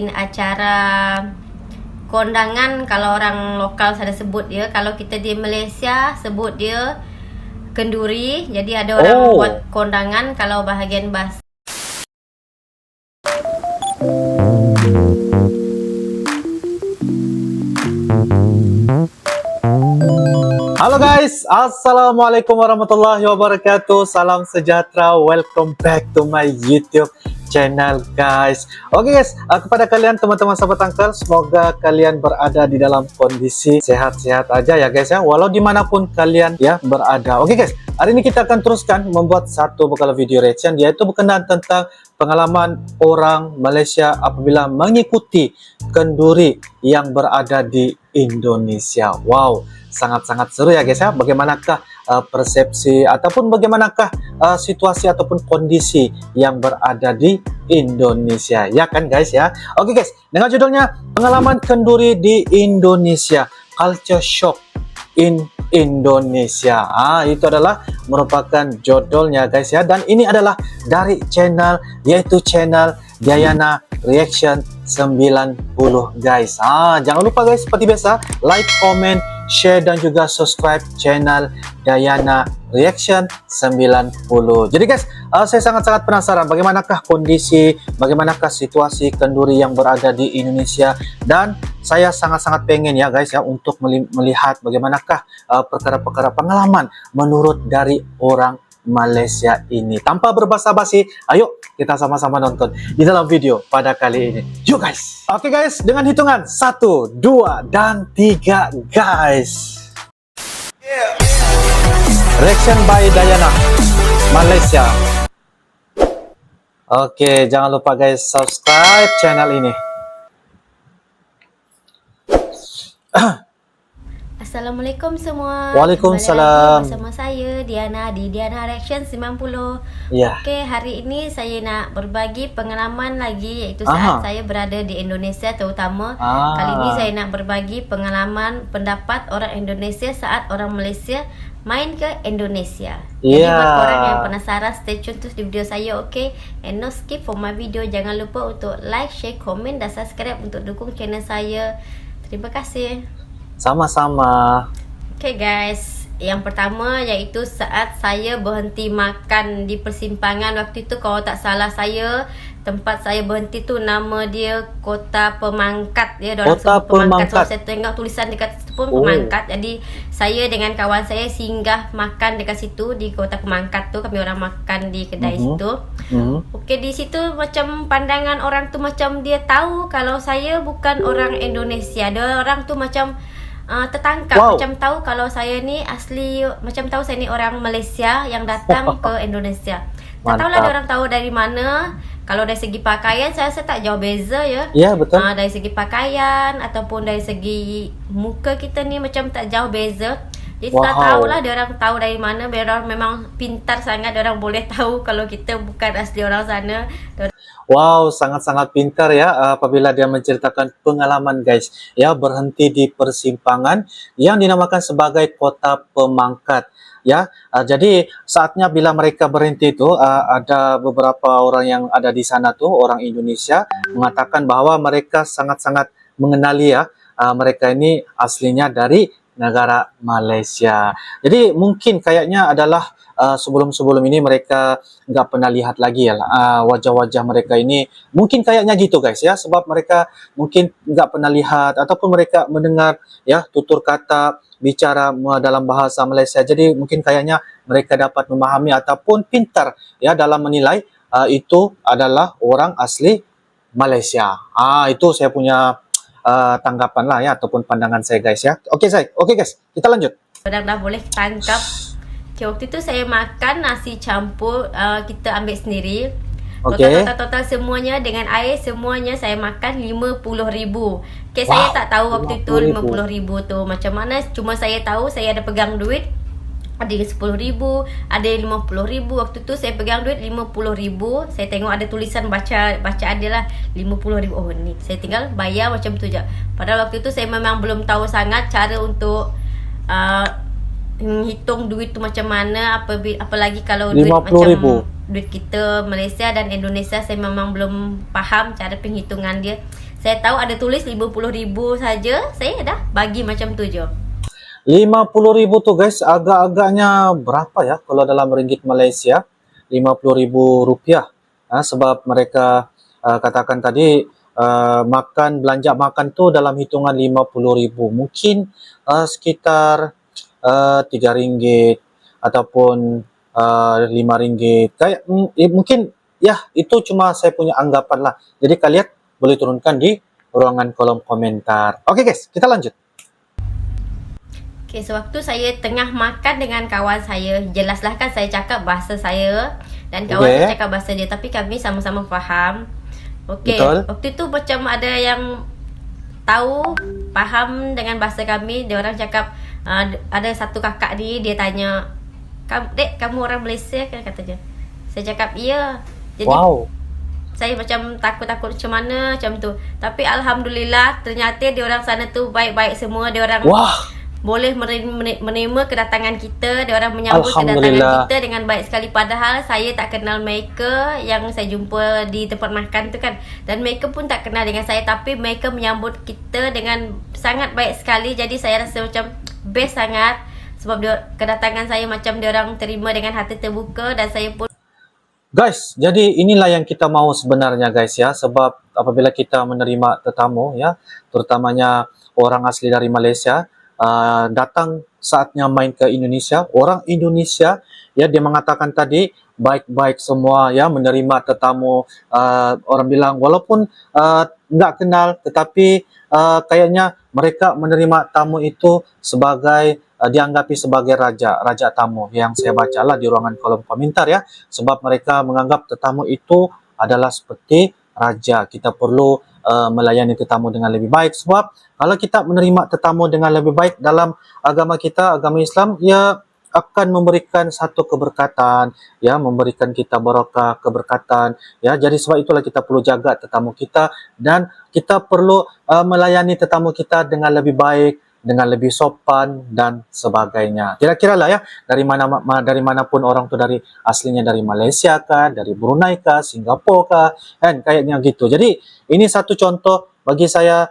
acara kondangan, kalau orang lokal saya sebut dia, kalau kita di Malaysia sebut dia kenduri. Jadi ada orang buat kondangan kalau bahagian bahasa. Halo guys, assalamualaikum warahmatullahi wabarakatuh. Salam sejahtera, welcome back to my YouTube channel guys. Oke guys, kepada kalian teman-teman sahabat Angkel, semoga kalian berada di dalam kondisi sehat-sehat aja ya guys ya, walau dimanapun kalian ya berada. Oke guys, hari ini kita akan teruskan membuat satu bekal video reaction, yaitu berkenaan tentang pengalaman orang Malaysia apabila mengikuti kenduri yang berada di Indonesia. Wow, sangat-sangat seru ya guys ya. Bagaimanakah persepsi ataupun bagaimanakah situasi ataupun kondisi yang berada di Indonesia, ya kan guys ya. Oke guys, dengan judulnya pengalaman kenduri di Indonesia, Culture Shock in Indonesia. Itu adalah merupakan judulnya guys ya, dan ini adalah dari channel, yaitu channel Dayana Reaction 90 guys. Jangan lupa guys, seperti biasa like, comment, share dan juga subscribe channel Dayana Reaction 90. Jadi guys, saya sangat-sangat penasaran bagaimanakah kondisi, bagaimanakah situasi kenduri yang berada di Indonesia, dan saya sangat-sangat pengen ya guys ya untuk melihat bagaimanakah perkara-perkara pengalaman menurut dari orang Malaysia ini. Tanpa berbasa-basi, ayo kita sama-sama nonton di dalam video pada kali ini. Yuk guys. Oke guys, dengan hitungan 1, 2, dan 3 guys. Reaction by Dayana Malaysia. Oke, jangan lupa guys subscribe channel ini. Assalamualaikum semua. Waalaikumsalam. Bersama saya Diana di Diana Reaction 90. Ya. Oke, hari ini saya nak berbagi pengalaman lagi, iaitu saat saya berada di Indonesia terutama. Kali ini saya nak berbagi pengalaman pendapat orang Indonesia saat orang Malaysia main ke Indonesia. Jadi buat korang yang penasaran, stay tune terus di video saya, okay? And no skip for my video. Jangan lupa untuk like, share, komen dan subscribe untuk dukung channel saya. Terima kasih. Sama-sama. Okay guys, yang pertama iaitu saat saya berhenti makan di persimpangan. Waktu itu kalau tak salah saya, tempat saya berhenti tu nama dia Kota Pemangkat ya. Kota Pemangkat. So saya tengok tulisan dekat situ pun Pemangkat. Jadi saya dengan kawan saya singgah makan dekat situ di Kota Pemangkat tu. Kami orang makan di kedai situ. Okey, di situ macam pandangan orang tu macam dia tahu kalau saya bukan orang Indonesia. Dia orang tu macam tertangkap, macam tahu kalau saya ni asli, macam tahu saya ni orang Malaysia yang datang ke Indonesia. Tak tahulah dia orang tahu dari mana. Kalau dari segi pakaian saya rasa tak jauh beza ya. Ya betul. Dari segi pakaian ataupun dari segi muka kita ni macam tak jauh beza. Jadi tak tahulah dia orang tahu dari mana. Dia orang memang pintar sangat, dia orang boleh tahu kalau kita bukan asli orang sana. Wow, sangat-sangat pintar ya apabila dia menceritakan pengalaman guys ya, berhenti di persimpangan yang dinamakan sebagai Kota Pemangkat ya. Jadi saatnya bila mereka berhenti itu ada beberapa orang yang ada di sana tuh, orang Indonesia mengatakan bahwa mereka sangat-sangat mengenali ya, mereka ini aslinya dari negara Malaysia. Jadi mungkin kayaknya adalah sebelum-sebelum ini mereka nggak pernah lihat lagi ya wajah-wajah mereka ini. Mungkin kayaknya gitu guys ya, sebab mereka mungkin nggak pernah lihat ataupun mereka mendengar ya tutur kata bicara dalam bahasa Malaysia. Jadi mungkin kayaknya mereka dapat memahami ataupun pintar ya dalam menilai itu adalah orang asli Malaysia. Itu saya punya tanggapan lah ya, ataupun pandangan saya guys ya. Oke guys, kita lanjut. Dah boleh tangkap. Okay, waktu itu saya makan nasi campur, kita ambil sendiri. Total semuanya dengan air semuanya saya makan 50,000. Okay, saya tak tahu waktu itu 50,000 tu macam mana. Cuma saya tahu saya ada pegang duit, ada 10,000, ada 50,000. Waktu tu saya pegang duit 50,000. Saya tengok ada tulisan bacaan dia lah 50,000. Oh ni, saya tinggal bayar macam tu je. Padahal waktu tu saya memang belum tahu sangat cara untuk hitung duit tu macam mana, apalagi kalau duit macam duit kita Malaysia dan Indonesia, saya memang belum faham cara penghitungan dia. Saya tahu ada tulis 50.000 saja, saya dah bagi macam tu je. 50.000 tuh guys, agak-agaknya berapa ya kalau dalam ringgit Malaysia? 50.000 rupiah. Sebab mereka katakan tadi belanja makan tuh dalam hitungan 50.000. Mungkin sekitar 3 ringgit ataupun 5 ringgit. Kayak mungkin ya itu cuma saya punya anggapan lah. Jadi kalian boleh turunkan di ruangan kolom komentar. Oke guys, kita lanjut. Okay, sewaktu saya tengah makan dengan kawan saya, jelaslah kan saya cakap bahasa saya dan kawan saya cakap bahasa dia, tapi kami sama-sama faham. Okey, waktu tu macam ada yang tahu, faham dengan bahasa kami. Dia orang cakap, ada satu kakak ni, dia tanya, "Dek, kamu orang Malaysia kan?" katanya. Saya cakap, "Ya." Jadi saya macam takut-takut macam mana macam tu. Tapi alhamdulillah ternyata dia orang sana tu baik-baik semua. Dia orang boleh menerima kedatangan kita. Dia orang menyambut kedatangan kita dengan baik sekali. Padahal saya tak kenal mereka yang saya jumpa di tempat makan tu kan. Dan mereka pun tak kenal dengan saya. Tapi mereka menyambut kita dengan sangat baik sekali. Jadi saya rasa macam best sangat. Sebab kedatangan saya macam dia orang terima dengan hati terbuka. Dan saya pun guys, jadi inilah yang kita mau sebenarnya guys ya. Sebab apabila kita menerima tetamu ya, terutamanya orang asli dari Malaysia, datang saatnya main ke Indonesia, orang Indonesia ya, dia mengatakan tadi baik-baik semua ya, menerima tetamu. Orang bilang walaupun nggak kenal, tetapi kayaknya mereka menerima tamu itu sebagai dianggapi sebagai raja tamu, yang saya bacalah di ruangan kolom komentar ya. Sebab mereka menganggap tetamu itu adalah seperti raja. Kita perlu melayani tetamu dengan lebih baik. Sebab kalau kita menerima tetamu dengan lebih baik dalam agama kita, agama Islam, ya akan memberikan satu keberkatan, ya, memberikan kita barokah, keberkatan, ya. Jadi sebab itulah kita perlu jaga tetamu kita, dan kita perlu melayani tetamu kita dengan lebih baik, dengan lebih sopan dan sebagainya. Kira-kira lah ya, dari manapun orang tu, dari aslinya dari Malaysia kah, dari Brunei kah, Singapura kah, kan kayaknya gitu. Jadi ini satu contoh bagi saya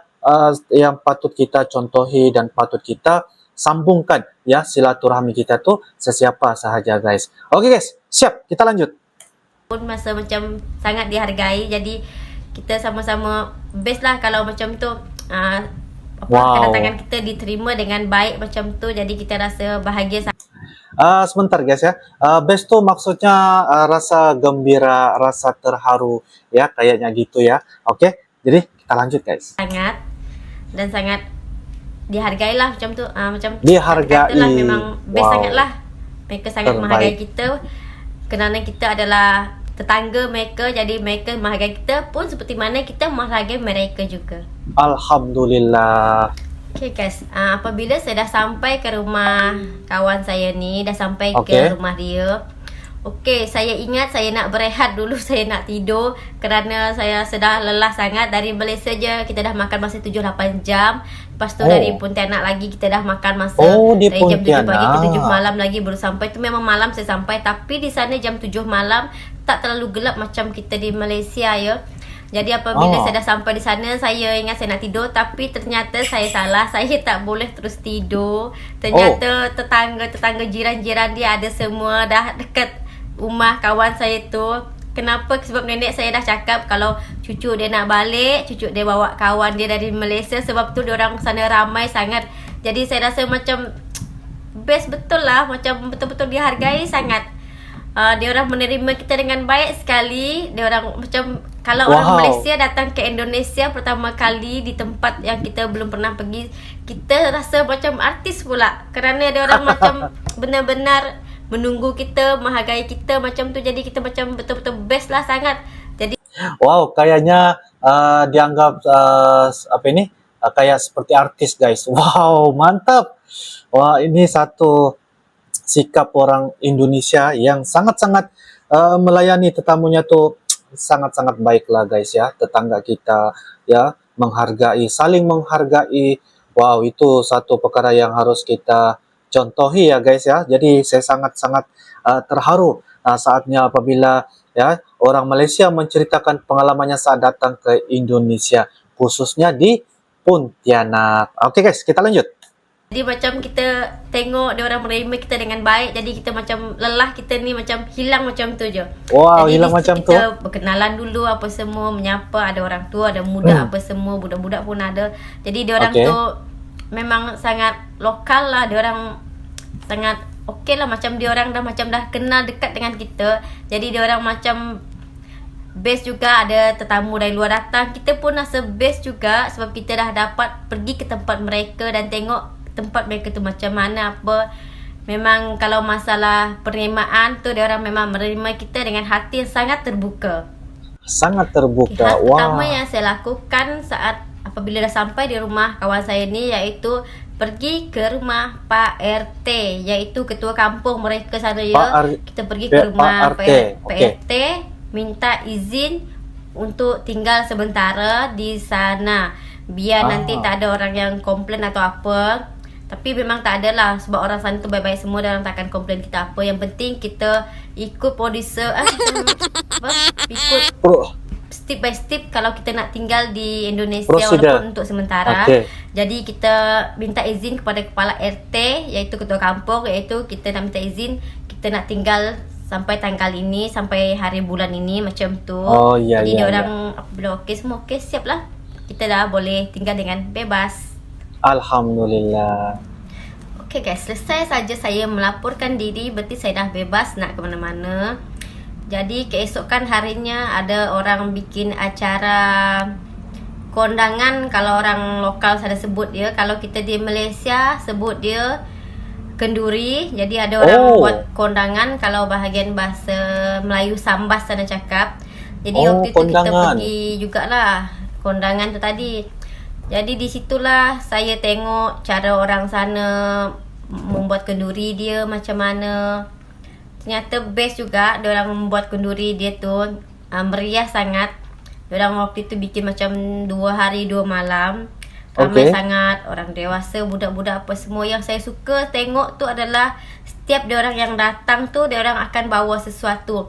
yang patut kita contohi dan patut kita sambungkan ya, silaturahmi kita tuh sesiapa sahaja guys. Oke guys, siap, kita lanjut. Pun masa macam sangat dihargai, jadi kita sama-sama best lah kalau macam tu. Kedatangan kita diterima dengan baik macam tu, jadi kita rasa bahagia. Sebentar guys ya, best tu maksudnya rasa gembira, rasa terharu ya, kayaknya gitu ya. Oke, jadi kita lanjut guys. Sangat dihargai lah macam tu, macam dihargai lah, memang best sangat lah. Mereka sangat menghargai kita kerana kita adalah tetangga mereka, jadi mereka menghargai kita pun seperti mana kita menghargai mereka juga. Alhamdulillah. Okay guys, apabila saya dah sampai ke rumah kawan saya ni, dah sampai ke rumah dia. Okay, saya ingat saya nak berehat dulu, saya nak tidur kerana saya sudah lelah sangat. Dari Malaysia je kita dah makan masa 7-8 jam. Lepas tu dari Pontianak lagi kita dah makan masa dari jam 7 pagi ke 7 malam lagi baru sampai. Tu memang malam saya sampai, tapi di sana jam 7 malam tak terlalu gelap macam kita di Malaysia ya. Jadi apabila saya dah sampai di sana, saya ingat saya nak tidur, tapi ternyata saya salah. Saya tak boleh terus tidur. Ternyata tetangga jiran-jiran dia ada semua dah dekat rumah kawan saya tu. Kenapa? Sebab nenek saya dah cakap kalau cucu dia nak balik, cucu dia bawa kawan dia dari Malaysia. Sebab tu diorang sana ramai sangat. Jadi saya rasa macam best betul lah, macam betul-betul dihargai sangat. Diorang menerima kita dengan baik sekali. Diorang macam kalau orang Malaysia datang ke Indonesia pertama kali di tempat yang kita belum pernah pergi, kita rasa macam artis pula. Kerana diorang macam benar-benar menunggu kita, menghargai kita macam tu. Jadi kita macam betul-betul best lah sangat. Jadi kayaknya dianggap kayak seperti artis guys. Wow, mantap. Wah, ini satu sikap orang Indonesia yang sangat-sangat melayani tetamunya tuh sangat-sangat baik lah guys ya. Tetangga kita ya, menghargai, saling menghargai. Wow, itu satu perkara yang harus kita contohi ya guys ya. Jadi saya sangat-sangat terharu saatnya apabila ya orang Malaysia menceritakan pengalamannya saat datang ke Indonesia. khususnya di Pontianak. Oke guys, kita lanjut. Jadi macam kita tengok dia orang menerima kita dengan baik, jadi kita macam lelah kita ni macam hilang macam tu je. Wow, jadi hilang macam tu. Kita berkenalan dulu apa semua, menyapa, ada orang tua, ada muda apa semua, budak-budak pun ada. Jadi dia orang tu memang sangat lokal lah, dia orang sangat okey lah, macam dia orang dah kenal dekat dengan kita. Jadi dia orang macam best juga, ada tetamu dari luar datang. Kita pun rasa best juga sebab kita dah dapat pergi ke tempat mereka dan tengok tempat mereka tu macam mana apa. Memang kalau masalah penerimaan tu dia orang memang menerima kita dengan hati yang sangat terbuka. Sangat terbuka. Hal pertama yang saya lakukan saat apabila dah sampai di rumah kawan saya ni, iaitu pergi ke rumah Pak RT, iaitu ketua kampung mereka sana ya. Kita pergi ke rumah Pak RT, minta izin untuk tinggal sementara di sana, biar nanti tak ada orang yang komplain atau apa. Tapi memang tak ada lah, sebab orang sana tu baik-baik semua, orang takkan komplain kita apa. Yang penting kita ikut producer, ikut step by step kalau kita nak tinggal di Indonesia walaupun untuk sementara. Jadi kita minta izin kepada kepala RT, iaitu ketua kampung, iaitu kita nak minta izin kita nak tinggal sampai tanggal ini, sampai hari bulan ini, macam tu. Jadi dia orang apabila okey semua okey, siap lah, kita dah boleh tinggal dengan bebas. Alhamdulillah. Okay guys, selesai saja saya melaporkan diri, berarti saya dah bebas nak ke mana-mana. Jadi keesokan harinya ada orang bikin acara kondangan, kalau orang lokal saya sebut dia, kalau kita di Malaysia sebut dia kenduri. Jadi ada orang buat kondangan, kalau bahagian bahasa Melayu sambas sana cakap. Jadi waktu itu kita pergi jugalah kondangan tu tadi. Jadi di situlah saya tengok cara orang sana membuat kenduri dia macam mana. Ternyata best juga dia orang membuat kenduri dia tu, meriah sangat. Dia orang waktu itu bikin macam 2 hari 2 malam. Ramai sangat orang dewasa, budak-budak apa semua. Yang saya suka tengok tu adalah setiap dia orang yang datang tu dia orang akan bawa sesuatu.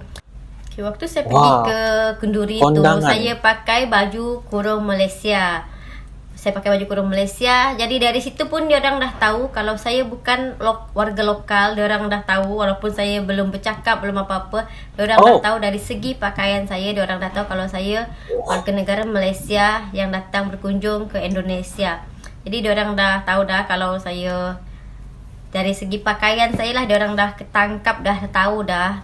Okay, waktu saya pergi ke kenduri tu, saya pakai baju kurung Malaysia. Saya pakai baju kurung Malaysia. Jadi dari situ pun dia orang dah tahu kalau saya bukan warga lokal. Dia orang dah tahu walaupun saya belum bercakap, belum apa-apa. Dia orang dah tahu dari segi pakaian saya. Dia orang dah tahu kalau saya warga negara Malaysia yang datang berkunjung ke Indonesia. Jadi dia orang dah tahu dah kalau saya, dari segi pakaian saya lah, dia orang dah ketangkap, dah tahu dah.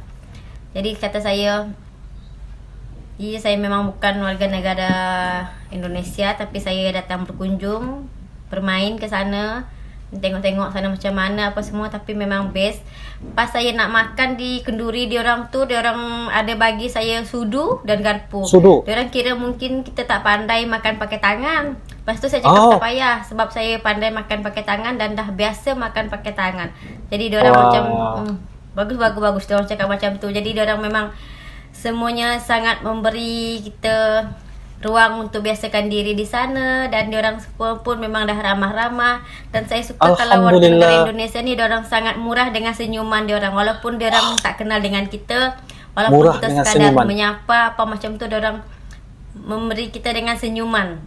Jadi kata saya, iya, saya memang bukan warga negara Indonesia, tapi saya datang berkunjung, bermain ke sana, tengok-tengok sana macam mana apa semua. Tapi memang best. Pas saya nak makan di kenduri dia orang tu, dia orang ada bagi saya sudu dan garpu. Dia orang kira mungkin kita tak pandai makan pakai tangan. Lepas tu saya cakap tak payah, sebab saya pandai makan pakai tangan dan dah biasa makan pakai tangan. Jadi dia orang macam bagus. Dia orang cakap macam tu. Jadi dia orang memang semuanya sangat memberi kita ruang untuk biasakan diri di sana, dan diorang semua pun memang dah ramah-ramah. Dan saya suka kalau warga negara Indonesia ni diorang sangat murah dengan senyuman diorang, walaupun diorang tak kenal dengan kita, walaupun murah kita sekadar menyapa apa macam tu, diorang memberi kita dengan senyuman.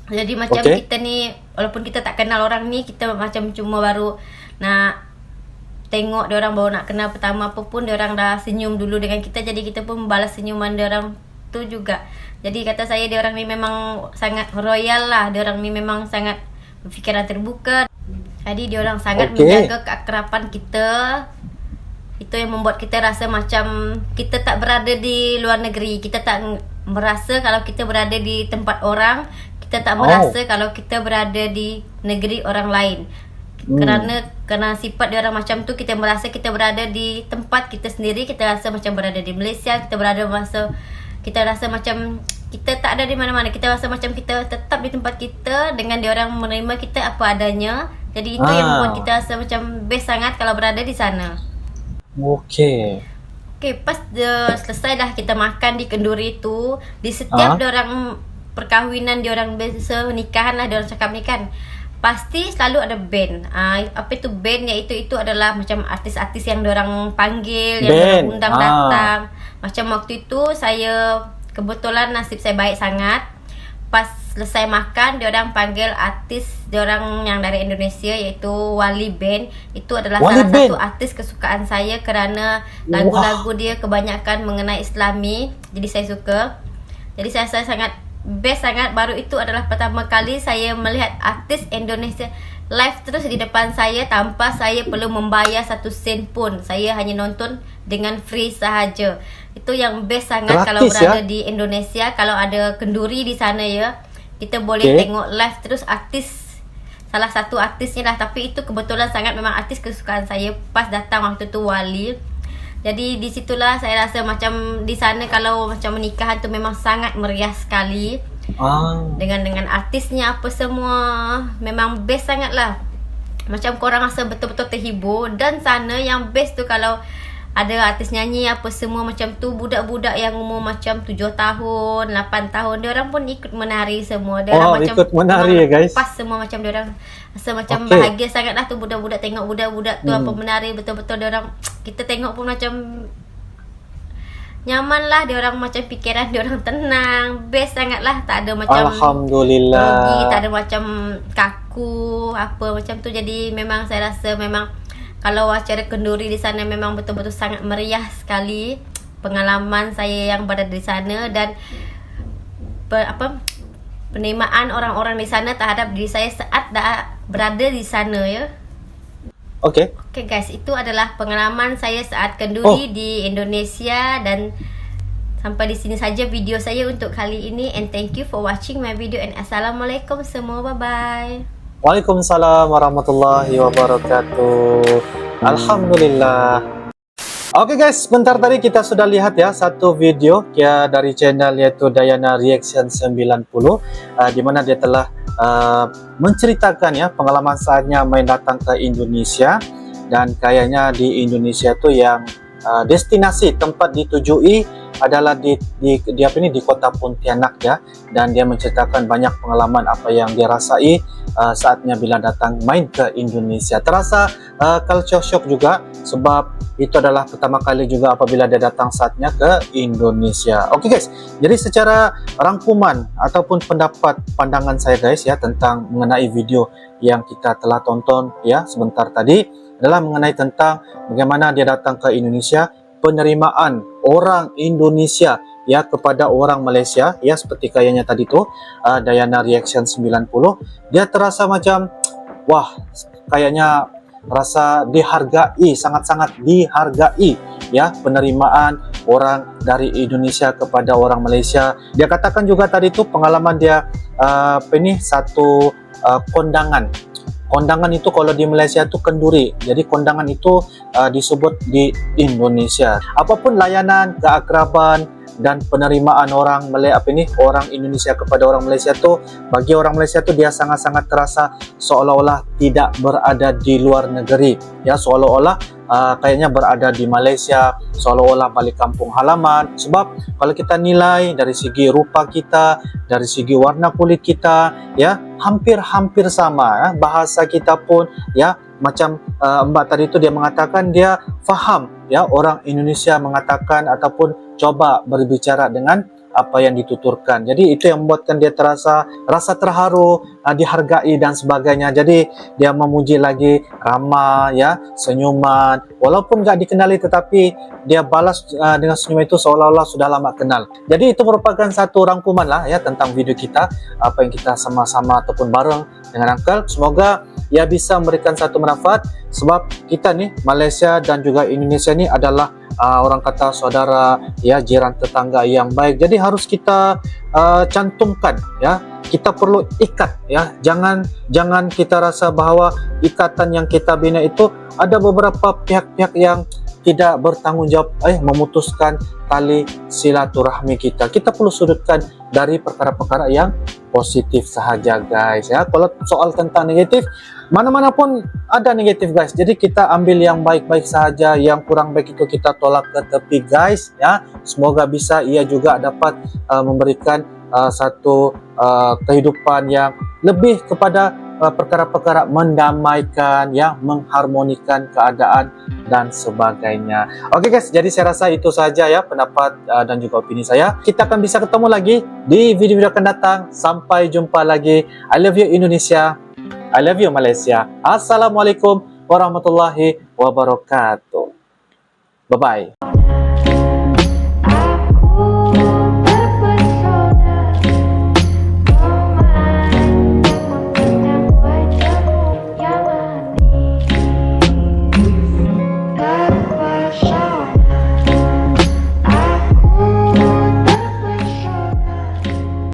Jadi macam kita ni, walaupun kita tak kenal orang ni, kita macam cuma baru nak tengok diorang, baru nak kenal pertama apa pun, diorang dah senyum dulu dengan kita. Jadi kita pun balas senyuman diorang tu juga. Jadi kata saya diorang ni memang sangat royal lah. Diorang ni memang sangat berfikiran terbuka. Jadi diorang sangat menjaga keakraban kita. Itu yang membuat kita rasa macam kita tak berada di luar negeri. Kita tak merasa kalau kita berada di tempat orang. Kita tak merasa kalau kita berada di negeri orang lain. Kerana sifat dia orang macam tu, kita merasa kita berada di tempat kita sendiri. Kita rasa macam berada di Malaysia. Kita rasa macam kita tak ada di mana-mana. Kita rasa macam kita tetap di tempat kita, dengan dia orang menerima kita apa adanya. Jadi itu yang membuat kita rasa macam best sangat kalau berada di sana. Okay, pas selesai dah kita makan di kenduri tu, di setiap dia orang perkahwinan, dia orang biasa nikahan lah, dia orang cakap ni kan, pasti selalu ada band. Apa itu band? Iaitu itu adalah macam artis-artis yang diorang panggil, yang diorang undang datang. Macam waktu itu saya kebetulan nasib saya baik sangat. pas selesai makan, diorang panggil artis diorang yang dari Indonesia, yaitu Wali Band. Itu adalah Wali salah Band. satu artis kesukaan saya kerana lagu-lagu dia kebanyakan mengenai Islami. Jadi saya suka. Jadi saya sangat best sangat. Baru itu adalah pertama kali saya melihat artis Indonesia live terus di depan saya tanpa saya perlu membayar 1 sen pun. Saya hanya nonton dengan free sahaja. Itu yang best sangat. Gratis, kalau berada ya? di Indonesia, kalau ada kenduri di sana ya, kita boleh tengok live terus artis, salah satu artisnya lah. Tapi itu kebetulan sangat memang artis kesukaan saya pas datang waktu tu Wali. Jadi disitulah saya rasa macam di sana kalau macam menikahan tu memang sangat meriah sekali. Dengan artisnya apa semua, memang best sangat lah. Macam korang rasa betul-betul terhibur. Dan sana yang best tu kalau ada artis nyanyi apa semua macam tu, budak-budak yang umur macam 7 tahun, 8 tahun, dia orang pun ikut menari semua. Dia orang macam ikut menari ya guys. Pas semua macam dia orang rasa macam bahagia sangat lah tu budak-budak, tengok budak-budak tu apa menari betul-betul. Dia orang, kita tengok pun macam nyaman lah. Dia orang macam fikiran dia orang tenang, best sangat lah. Tak ada macam Alhamdulillah grogi, tak ada macam kaku apa macam tu. Jadi memang saya rasa memang kalau acara kenduri di sana memang betul-betul sangat meriah sekali. Pengalaman saya yang berada di sana dan penerimaan orang-orang di sana terhadap diri saya saat dah berada di sana ya. Okey Guys, itu adalah pengalaman saya saat kenduri di Indonesia. Dan sampai di sini saja video saya untuk kali ini, and thank you for watching my video, and assalamualaikum semua, bye bye. Waalaikumsalam warahmatullahi wabarakatuh. Alhamdulillah. Oke guys, sebentar tadi kita sudah lihat ya satu video ya dari channel yaitu Dayana Reaction 90, di mana dia telah menceritakan ya pengalaman saatnya main datang ke Indonesia. Dan kayaknya di Indonesia tuh yang destinasi tempat ditujui adalah di kota Pontianak ya. Dan dia menceritakan banyak pengalaman apa yang dia rasai saatnya bila datang main ke Indonesia. Terasa culture shock juga sebab itu adalah pertama kali juga apabila dia datang saatnya ke Indonesia. Oke guys, jadi secara rangkuman ataupun pendapat pandangan saya guys ya tentang mengenai video yang kita telah tonton ya sebentar tadi adalah mengenai tentang bagaimana dia datang ke Indonesia, penerimaan orang Indonesia ya kepada orang Malaysia ya, seperti kayaknya tadi tuh Dayana Reaction 90, dia terasa macam wah, kayaknya rasa dihargai, sangat-sangat dihargai ya penerimaan orang dari Indonesia kepada orang Malaysia. Dia katakan juga tadi tuh pengalaman dia satu kondangan. Kondangan itu kalau di Malaysia itu kenduri. Jadi kondangan itu disebut di Indonesia. Apapun layanan, keakraban dan penerimaan orang orang Indonesia kepada orang Malaysia tu, bagi orang Malaysia tu dia sangat-sangat terasa seolah-olah tidak berada di luar negeri. Ya, seolah-olah kayaknya berada di Malaysia, seolah-olah balik kampung halaman. Sebab kalau kita nilai dari segi rupa kita, dari segi warna kulit kita, ya hampir-hampir sama. Ya. Bahasa kita pun, ya macam Mbak tadi itu dia mengatakan dia faham, ya orang Indonesia mengatakan ataupun coba berbicara dengan apa yang dituturkan. Jadi itu yang membuatkan dia terasa rasa terharu, dihargai dan sebagainya. Jadi dia memuji lagi ramah ya, senyuman, walaupun nggak dikenali tetapi dia balas dengan senyum itu seolah-olah sudah lama kenal. Jadi itu merupakan satu rangkuman lah ya tentang video kita, apa yang kita sama-sama ataupun bareng dengan Uncle. Semoga ya bisa memberikan satu manfaat, sebab kita nih Malaysia dan juga Indonesia ini adalah orang kata saudara ya, jiran tetangga yang baik. Jadi harus kita cantumkan ya, kita perlu ikat ya. Jangan kita rasa bahwa ikatan yang kita bina itu ada beberapa pihak-pihak yang tidak bertanggung jawab memutuskan tali silaturahmi kita. Kita perlu sudutkan dari perkara-perkara yang positif sahaja guys ya. Kalau soal tentang negatif, mana-mana pun ada negatif guys. Jadi kita ambil yang baik-baik sahaja, yang kurang baik itu kita tolak ke tepi guys ya. Semoga bisa ia juga dapat memberikan satu kehidupan yang lebih kepada perkara-perkara mendamaikan ya, mengharmonikan keadaan dan sebagainya. Oke guys, jadi saya rasa itu saja ya pendapat dan juga opini saya. Kita akan bisa ketemu lagi di video-video akan datang. Sampai jumpa lagi. I love you Indonesia. I love you Malaysia. Assalamualaikum warahmatullahi wabarakatuh. Bye-bye.